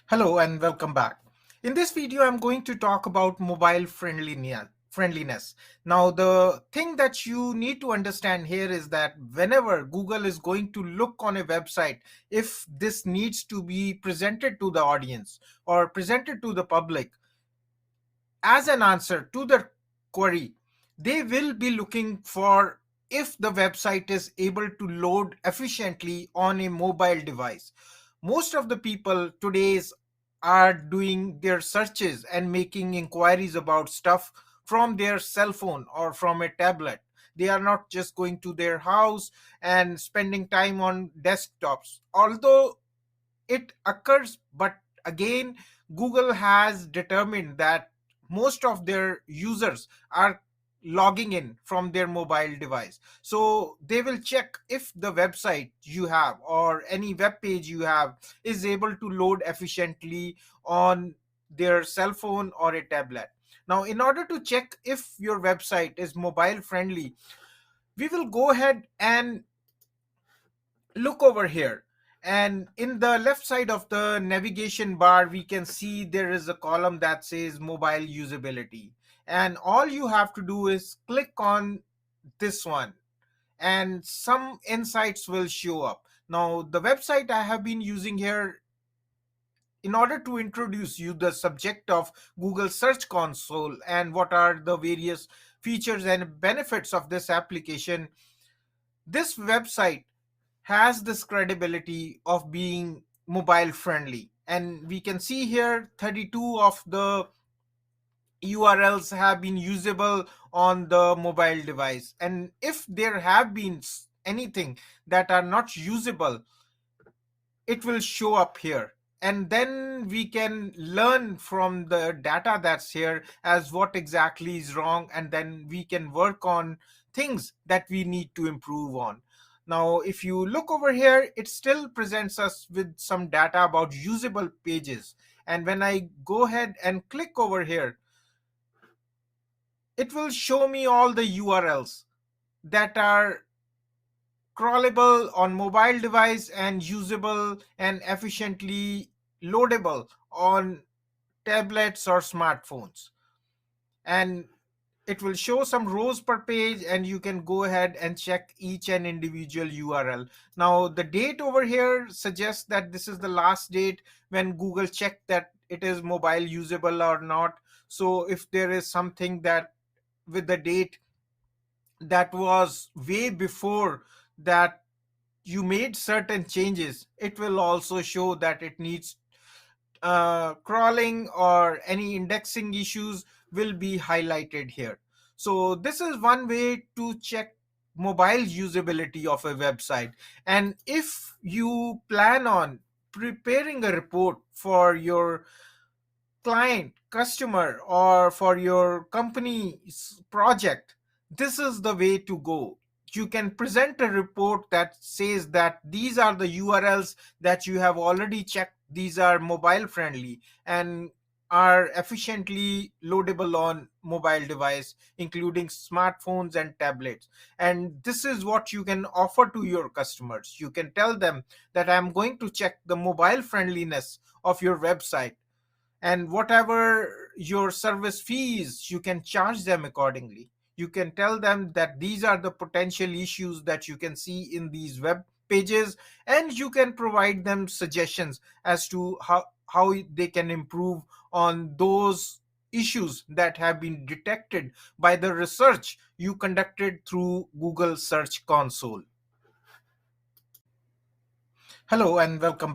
Hello and welcome back. In this video, I'm going to talk about mobile friendliness. Now, the thing that you need to understand here is that whenever Google is going to look on a website, if this needs to be presented to the audience or presented to the public, as an answer to the query, they will be looking for if the website is able to load efficiently on a mobile device. Most of the people today are doing their searches and making inquiries about stuff from their cell phone or from a tablet. They are not just going to their house and spending time on desktops, although it occurs. But again, Google has determined that most of their users are logging in from their mobile device, so they will check if the website you have or any web page you have is able to load efficiently on their cell phone or a tablet. Now, in order to check if your website is mobile friendly, we will go ahead and look over here, and in the left side of the navigation bar we can see there is a column that says mobile usability, and all you have to do is click on this one and some insights will show up. Now, the website I have been using here, in order to introduce you the subject of Google Search Console and what are the various features and benefits of this application, this website has this credibility of being mobile friendly. And we can see here 32 of the URLs have been usable on the mobile device. And if there have been anything that are not usable, it will show up here, and then we can learn from the data that's here as what exactly is wrong, and then we can work on things that we need to improve on. Now, if you look over here, it still presents us with some data about usable pages, and when I go ahead and click over here, it will show me all the URLs that are crawlable on mobile device and usable and efficiently loadable on tablets or smartphones. And it will show some rows per page, and you can go ahead and check each and individual URL. Now, the date over here suggests that this is the last date when Google checked that it is mobile usable or not. So if there is something that with the date that was way before that you made certain changes, it will also show that it needs crawling, or any indexing issues will be highlighted here. So this is one way to check mobile usability of a website. And if you plan on preparing a report for your client, customer, or for your company's project, this is the way to go. You can present a report that says that these are the URLs that you have already checked, these are mobile friendly and are efficiently loadable on mobile device including smartphones and tablets. And this is what you can offer to your customers. You can tell them that I'm going to check the mobile friendliness of your website, and whatever your service fees, you can charge them accordingly. You can tell them that these are the potential issues that you can see in these web pages, and you can provide them suggestions as to how they can improve on those issues that have been detected by the research you conducted through Google Search Console. Hello and welcome back.